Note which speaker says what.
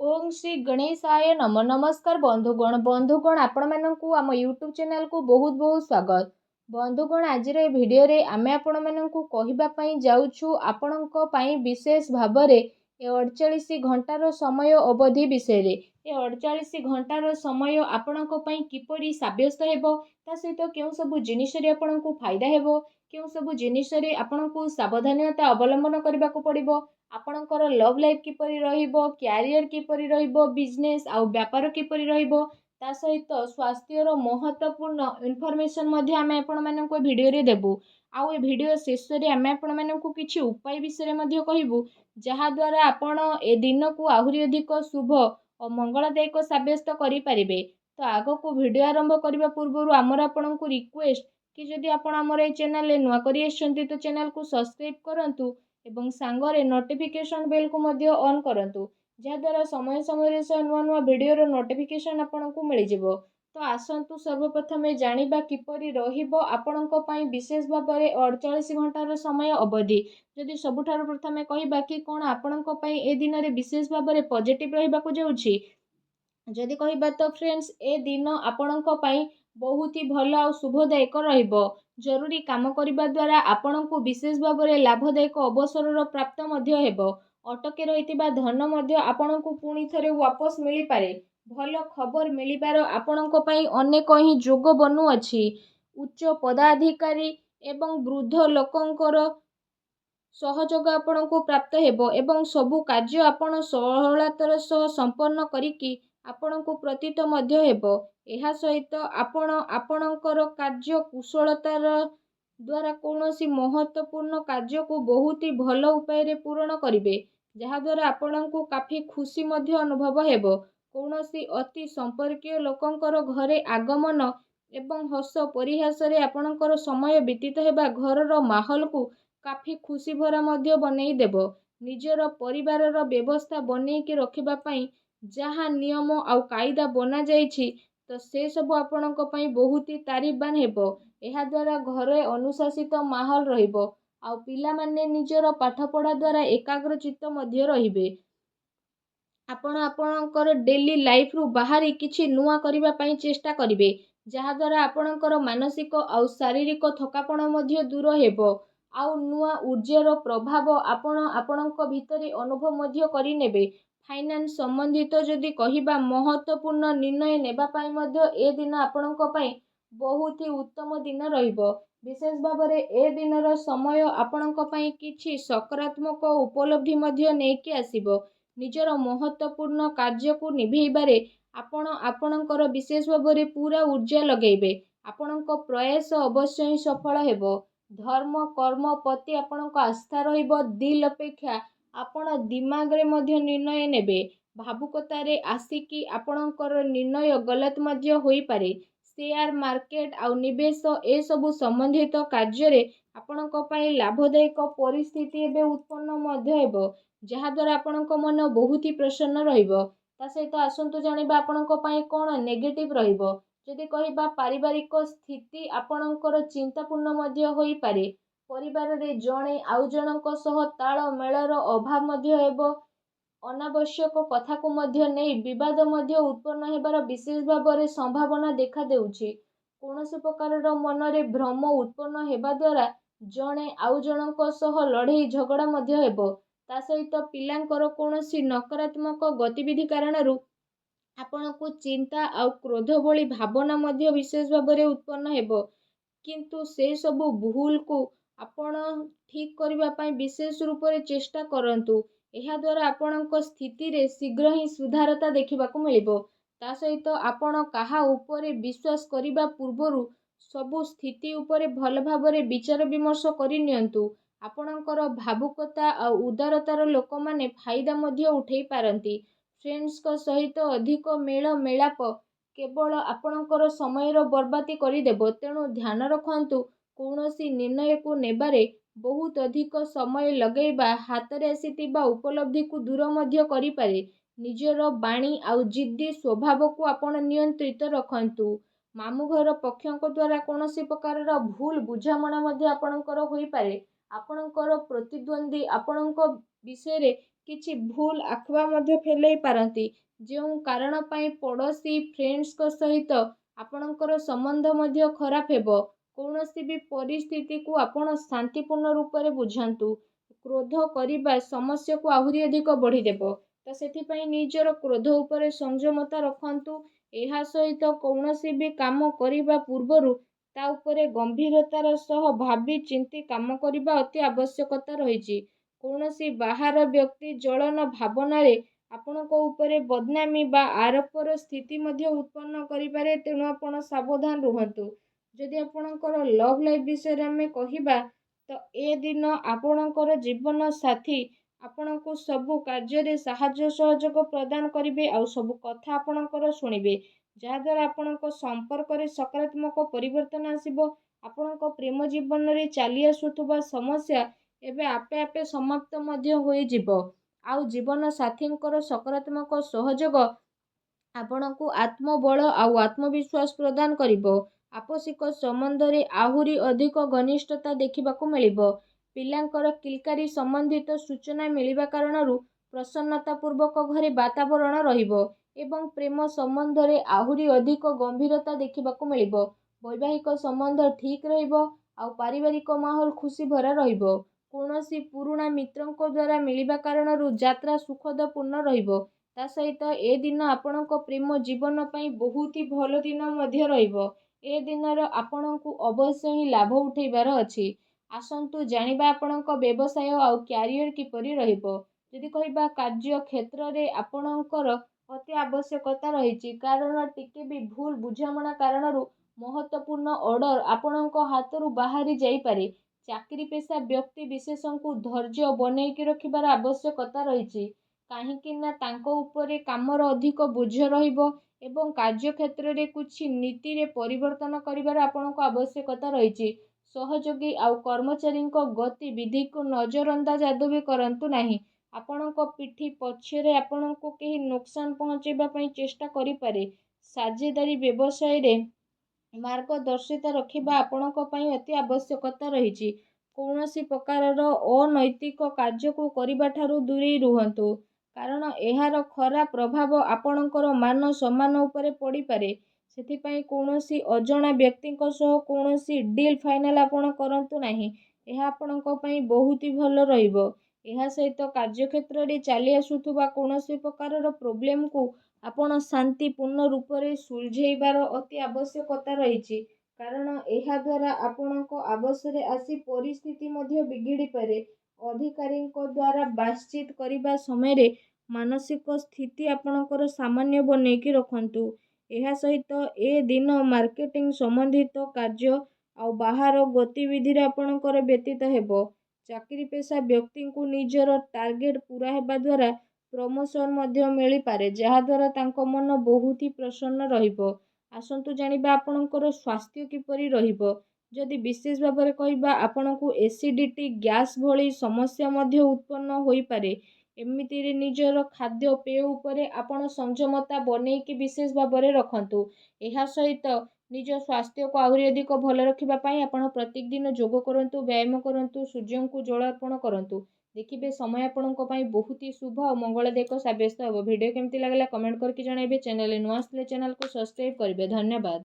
Speaker 1: ओम श्री गणेशाय नम नमस्कार बंधुगण आपण मानकु आम यूट्यूब चैनल को बहुत बहुत स्वागत। बंधुगण आज भिडियो रे आमे आपण मानकु कहिबा पई जाउछु आपणको पई विशेष भाबरे ए 48 घंटार समय अवधि विषय रे। ए 48 घंटार समय आपणको पई किपरि साब्यस्त हेबो ता सहित केउ सब जिनिस रे आपणको फायदा हेबो केउ सब जिनिस रे आपणको सावधानता अवलंबन करबा को पड़िबो आपणकर लव लाइफ किपरि रहिबो क्यारियर किपरि रहिबो बिजनेस आउ व्यापार किपरि रहिबो ता सहित स्वास्थ्यर महत्वपूर्ण इनफॉरमेशन मध्ये आमे आपण माननको वीडियो रे देबु। आउ ए वीडियो शेष रे आमे आपण माननको किछि उपाय विषय मध्ये कहिबु जहा द्वारा आपण ए दिन को आहुरी अधिक शुभ और मंगलदायक साब्यस्त करि परिबे। तो आगो को वीडियो आरंभ करबा पूर्वरु हमर आपणको रिक्वेस्ट कि जदि आपण हमर ए चैनल ले नुवा करि आछंती तो चैनल को सब्सक्राइब करंतु एवं सांगरे नोटिफिकेशन बेल को मध्य ऑन करंतु जहा द्वारा समय समय से नुआ नुआ वीडियो रो नोटिफिकेशन आपनको मिल जिवो। तो आसंतु सर्वप्रथम जानिबा किपरि रहिबो आपनको पई विशेष भाबरे 48 घंटार समय अवधि। जदि सबुठार प्रथमे कहिबा कि कोन आपनको पई ए दिन रे विशेष भाबरे पॉजिटिव रहिबा को जाउछि जदि कहिबा तो फ्रेंड्स ए दिन आपनको पई बहुत ही भल और शुभदायक रहिबो। जरूरी काम करिबा द्वारा आपनको विशेष भाबरे लाभदायक अवसरर प्राप्त मध्य हेबो। अटके रहितिबा धन मध्य आपनको पुणी थरे वापस मिली पारे। भल खबर मिलिबार आपनको पई अनेक ही जोग बनु अछि। उच्च पदाधिकारी एवं वृद्ध लोकंकर सहयोग आपनको प्राप्त हेबो एवं सबु कार्य आपण सहलतार सह संपन्न करिकि आपनको प्रतीत मध्य हेबो। एहा सहित आपण आपणकर कार्य कुशलतार द्वारा कौनसी महत्वपूर्ण कार्य को बहुत ही भल उपाय रे पूर्ण करिवे जहा द्वारा आपणको काफी खुशी मध्य अनुभव हेबो। कौनसी अति संपर्कीय लोकंकर घरे आगमन एवं हस परिहास रे आपणकर समय बीतित हेबा घरर माहौल को काफी खुशी भरा मध्य बनेई देबो। निजर परिवारर व्यवस्था बनेई के रखिबा पई जहा नियम आउ कायदा बना जाइछि तो से सब आपणको पई बहुत ही तारीफबान हेबो। एहा द्वारा घरे अनुशासित माहौल रहिबो आउ पिला माने निजर पाठ पढ़ा द्वारा एकाग्र चित्त मध्य रहिबे। आपण आपणकर डेली लाइफ रु बाहरी किछि नुआ करिबा पई चेष्टा करिवे जहा द्वारा आपणकर मानसिक आउ शारीरिक थकापण मध्य दूर हेबो आउ नुआ ऊर्जार प्रभाव आपण आपणक भितरे अनुभव मध्य करि नेबे। फाइनेंस संबंधित जदि कहिबा महत्वपूर्ण निर्णय नेबा पई मध्य ए दिन आपणक पई बहुत ही उत्तम दिन रहिबो। विशेष भाबरे ए दिनर समय आपणक पई किछि सकारात्मक उपलब्धि मध्य नेकी आसीबो। निजर महत्वपूर्ण कार्य को निभेइबारे आपण आपणकर विशेष भाबरे पूरा ऊर्जा लगेइबे। आपणक प्रयास अवश्य ही सफल हेबो। धर्म कर्म प्रति आपणक आस्था रहिबो। दिल अपेक्षा आपण दिमाग रे मध्य निर्णय नेबे। भावुकतारे आसिकी आपणकर निर्णय गलत मध्य होई पारे। शेयर मार्केट आउ निवेश ए सबु संबंधित कार्य रे आपणक पई लाभदायक परिस्थिति एबे उत्पन्न मध्य हेबो जहा द्वारा आपणक मन बहुत ही प्रसन्न रहिबो। ता सहित आसंतु जानिबा आपणक पई कोन नेगेटिव रहिबो। जदि कहिबा पारिवारिक स्थिति आपणकर चिंतापूर्ण मध्य होई पारे। परिवार रे जणे आउ जनक सह ताळ मेळर अभाव मध्य हेबो। अनावश्यक कथा को मध्य नहीं विवाद मध्य उत्पन्न हेबार विशेष भाबरे संभावना देखा देउछि। कोनोसी प्रकारर मनरे भ्रम उत्पन्न हेबा द्वारा जणे आउ जनक सह लड़ाई झगड़ा मध्य हेबो। ता सहित पिलांकर कोनोसी नकारात्मक गतिविधि कारणरू आपनको चिंता आउ क्रोध भली भावना मध्य विशेष भाबरे उत्पन्न हेबो। किंतु से सबु भूल को आपण ठीक करबा पई विशेष रूप रे चेष्टा करंतु। एहा द्वारा आपणक स्थिति रे शीघ्र ही सुधारता देखिबा को मिलिबो। ता सहित आपण काहा उपरे विश्वास करिबा पूर्वरु सबु स्थिति उपरे भल भाबरे विचार विमर्श करि नियंतु। आपणकर भावुकता आउ उदारतार लोक माने फायदा मध्य उठेई पारंती। फ्रेंड्स को सहित अधिक मेल मेलाप केवल आपणकर समयर बर्बादी करि देबो। तेणु ध्यान रखंतु कौनसी निर्णय को नेबारे बहुत अधिक समय लगेबा हातरे आसीतिबा उपलब्धि को दूर मध्य करि पारे। निजर बाणी आउ जिद्दी स्वभाव को आपण नियंत्रित रखंतु। मामु घर पक्षक द्वारा कौनसी प्रकारर भूल बुझामणा मध्य आपणकर होई पारे। आपणकर प्रतिद्वंदी आपणक विषय रे କିଛି ଭୁଲ ଆଖୁଆ ମଧ୍ୟ ଫେଲେଇ ପାରନ୍ତି, ଯେଉଁ କାରଣ ପାଇଁ ପଡ଼ୋଶୀ ଫ୍ରେଣ୍ଡସ୍ଙ୍କ ସହିତ ଆପଣଙ୍କର ସମ୍ବନ୍ଧ ମଧ୍ୟ ଖରାପ ହେବ। କୌଣସି ବି ପରିସ୍ଥିତିକୁ ଆପଣ ଶାନ୍ତିପୂର୍ଣ୍ଣ ରୂପରେ ବୁଝାନ୍ତୁ। କ୍ରୋଧ କରିବା ସମସ୍ୟାକୁ ଆହୁରି ଅଧିକ ବଢ଼ିଦେବ। ତ ସେଥିପାଇଁ ନିଜର କ୍ରୋଧ ଉପରେ ସଂଯମତା ରଖନ୍ତୁ। ଏହା ସହିତ କୌଣସି ବି କାମ କରିବା ପୂର୍ବରୁ ତା ଉପରେ ଗମ୍ଭୀରତାର ସହ ଭାବି ଚିନ୍ତି କାମ କରିବା ଅତି ଆବଶ୍ୟକତା ରହିଛି। କୌଣସି ବାହାର ବ୍ୟକ୍ତି ଜଳନ ଭାବନାରେ ଆପଣଙ୍କ ଉପରେ ବଦନାମୀ ବା ଆରୋପର ସ୍ଥିତି ମଧ୍ୟ ଉତ୍ପନ୍ନ କରିପାରେ, ତେଣୁ ଆପଣ ସାବଧାନ ରୁହନ୍ତୁ। ଯଦି ଆପଣଙ୍କର ଲଭ୍ ଲାଇଫ୍ ବିଷୟରେ ଆମେ କହିବା, ତ ଏ ଦିନ ଆପଣଙ୍କର ଜୀବନ ସାଥୀ ଆପଣଙ୍କୁ ସବୁ କାର୍ଯ୍ୟରେ ସାହାଯ୍ୟ ସହଯୋଗ ପ୍ରଦାନ କରିବେ ଆଉ ସବୁ କଥା ଆପଣଙ୍କର ଶୁଣିବେ, ଯାହାଦ୍ୱାରା ଆପଣଙ୍କ ସମ୍ପର୍କରେ ସକାରାତ୍ମକ ପରିବର୍ତ୍ତନ ଆସିବ। ଆପଣଙ୍କ ପ୍ରେମ ଜୀବନରେ ଚାଲି ଆସୁଥିବା ସମସ୍ୟା ଏବେ ଆପେ ଆପେ ସମାପ୍ତ ମଧ୍ୟ ହୋଇଯିବ। ଆଉ ଜୀବନ ସାଥୀଙ୍କର ସକାରାତ୍ମକ ସହଯୋଗ ଆପଣଙ୍କୁ ଆତ୍ମବଳ ଆଉ ଆତ୍ମବିଶ୍ୱାସ ପ୍ରଦାନ କରିବ। ଆପୋଷିକ ସମ୍ବନ୍ଧରେ ଆହୁରି ଅଧିକ ଘନିଷ୍ଠତା ଦେଖିବାକୁ ମିଳିବ। ପିଲାଙ୍କର କିଲକାରୀ ସମ୍ବନ୍ଧିତ ସୂଚନା ମିଳିବା କାରଣରୁ ପ୍ରସନ୍ନତାପୂର୍ବକ ଘରେ ବାତାବରଣ ରହିବ ଏବଂ ପ୍ରେମ ସମ୍ବନ୍ଧରେ ଆହୁରି ଅଧିକ ଗମ୍ଭୀରତା ଦେଖିବାକୁ ମିଳିବ। ବୈବାହିକ ସମ୍ବନ୍ଧ ଠିକ୍ ରହିବ ଆଉ ପାରିବାରିକ ମାହୋଲ ଖୁସି ଭରା ରହିବ। କୌଣସି ପୁରୁଣା ମିତ୍ରଙ୍କ ଦ୍ୱାରା ମିଳିବା କାରଣରୁ ଯାତ୍ରା ସୁଖଦପୂର୍ଣ୍ଣ ରହିବ। ତା ସହିତ ଏ ଦିନ ଆପଣଙ୍କ ପ୍ରେମ ଜୀବନ ପାଇଁ ବହୁତ ହି ଭଲ ଦିନ ମଧ୍ୟ ରହିବ। ଏ ଦିନର ଆପଣଙ୍କୁ ଅବଶ୍ୟ ହିଁ ଲାଭ ଉଠାଇବାର ଅଛି। ଆସନ୍ତୁ ଜାଣିବା ଆପଣଙ୍କ ବ୍ୟବସାୟ ଆଉ କ୍ୟାରିୟର କିପରି ରହିବ। ଯଦି କହିବା କାର୍ଯ୍ୟ କ୍ଷେତ୍ରରେ ଆପଣଙ୍କର ଅତି ଆବଶ୍ୟକତା ରହିଛି, କାରଣ ଟିକେ ବି ଭୁଲ ବୁଝାମଣା କାରଣରୁ ମହତ୍ତ୍ୱପୂର୍ଣ୍ଣ ଅର୍ଡର ଆପଣଙ୍କ ହାତରୁ ବାହାରି ଯାଇପାରେ। ଚାକିରି ପେଶା ବ୍ୟକ୍ତି ବିଶେଷଙ୍କୁ ଧୈର୍ଯ୍ୟ ବନେଇକି ରଖିବାର ଆବଶ୍ୟକତା ରହିଛି, କାହିଁକି ନା ତାଙ୍କ ଉପରେ କାମର ଅଧିକ ବୋଝ ରହିବ ଏବଂ କାର୍ଯ୍ୟକ୍ଷେତ୍ରରେ କିଛି ନୀତିରେ ପରିବର୍ତ୍ତନ କରିବାର ଆପଣଙ୍କ ଆବଶ୍ୟକତା ରହିଛି। ସହଯୋଗୀ ଆଉ କର୍ମଚାରୀଙ୍କ ଗତିବିଧିକୁ ନଜରଅନ୍ଦାଜ ଆଦୌ ବି କରନ୍ତୁ ନାହିଁ। ଆପଣଙ୍କ ପିଠି ପଛରେ ଆପଣଙ୍କୁ କେହି ନୋକସାନ ପହଞ୍ଚାଇବା ପାଇଁ ଚେଷ୍ଟା କରିପାରେ। ସାଝେଦାରୀ ବ୍ୟବସାୟରେ ମାର୍ଗଦର୍ଶିତା ରଖିବା ଆପଣଙ୍କ ପାଇଁ ଅତି ଆବଶ୍ୟକତା ରହିଛି। କୌଣସି ପ୍ରକାରର ଅନୈତିକ କାର୍ଯ୍ୟକୁ କରିବାଠାରୁ ଦୂରେଇ ରୁହନ୍ତୁ, କାରଣ ଏହାର ଖରାପ ପ୍ରଭାବ ଆପଣଙ୍କର ମାନ ସମ୍ମାନ ଉପରେ ପଡ଼ିପାରେ। ସେଥିପାଇଁ କୌଣସି ଅଜଣା ବ୍ୟକ୍ତିଙ୍କ ସହ କୌଣସି ଡିଲ୍ ଫାଇନାଲ ଆପଣ କରନ୍ତୁ ନାହିଁ। ଏହା ଆପଣଙ୍କ ପାଇଁ ବହୁତ ହି ଭଲ ରହିବ। ଏହା ସହିତ କାର୍ଯ୍ୟକ୍ଷେତ୍ରରେ ଚାଲି ଆସୁଥିବା କୌଣସି ପ୍ରକାରର ପ୍ରୋବ୍ଲେମକୁ ଆପଣ ଶାନ୍ତିପୂର୍ଣ୍ଣ ରୂପରେ ସୁଲଝେଇବାର ଅତି ଆବଶ୍ୟକତା ରହିଛି, କାରଣ ଏହା ଦ୍ୱାରା ଆପଣଙ୍କ ଆବଶରେ ଆସି ପରିସ୍ଥିତି ମଧ୍ୟ ବିଗିଡ଼ିପାରେ। ଅଧିକାରୀଙ୍କ ଦ୍ୱାରା ବାତଚିତ କରିବା ସମୟରେ ମାନସିକ ସ୍ଥିତି ଆପଣଙ୍କର ସାମାନ୍ୟ ବନେଇକି ରଖନ୍ତୁ। ଏହା ସହିତ ଏ ଦିନ ମାର୍କେଟିଂ ସମ୍ବନ୍ଧିତ କାର୍ଯ୍ୟ ଆଉ ବାହାର ଗତିବିଧିରେ ଆପଣଙ୍କର ବ୍ୟତୀତ ହେବ। ଚାକିରି ପେଶା ବ୍ୟକ୍ତିଙ୍କୁ ନିଜର ଟାର୍ଗେଟ ପୂରା ହେବା ଦ୍ୱାରା ପ୍ରମୋସନ ମଧ୍ୟ ମିଳିପାରେ, ଯାହାଦ୍ୱାରା ତାଙ୍କ ମନ ବହୁତ ହି ପ୍ରସନ୍ନ ରହିବ। ଆସନ୍ତୁ ଜାଣିବା ଆପଣଙ୍କର ସ୍ୱାସ୍ଥ୍ୟ କିପରି ରହିବ। ଯଦି ବିଶେଷ ଭାବରେ କହିବା, ଆପଣଙ୍କୁ ଏସିଡିଟି, ଗ୍ୟାସ୍ ଭଳି ସମସ୍ୟା ମଧ୍ୟ ଉତ୍ପନ୍ନ ହୋଇପାରେ। ଏମିତିରେ ନିଜର ଖାଦ୍ୟପେୟ ଉପରେ ଆପଣ ସଂଯମତା ବନେଇକି ବିଶେଷ ଭାବରେ ରଖନ୍ତୁ। ଏହା ସହିତ ନିଜ ସ୍ୱାସ୍ଥ୍ୟକୁ ଆହୁରି ଅଧିକ ଭଲ ରଖିବା ପାଇଁ ଆପଣ ପ୍ରତ୍ୟେକ ଦିନ ଯୋଗ କରନ୍ତୁ, ବ୍ୟାୟାମ କରନ୍ତୁ, ସୂର୍ଯ୍ୟଙ୍କୁ ଜଳ ଅର୍ପଣ କରନ୍ତୁ। ଦେଖିବେ ସମୟ ଆପଣଙ୍କ ପାଇଁ ବହୁତ ହି ଶୁଭ ଆଉ ମଙ୍ଗଳଦାୟକ ସାବ୍ୟସ୍ତ ହେବ। ଭିଡ଼ିଓ କେମିତି ଲାଗିଲା କମେଣ୍ଟ କରିକି ଜଣାଇବେ। ଚ୍ୟାନେଲରେ ନୂଆ ଆସିଲେ ଚ୍ୟାନେଲକୁ ସବସ୍କ୍ରାଇବ କରିବେ। ଧନ୍ୟବାଦ।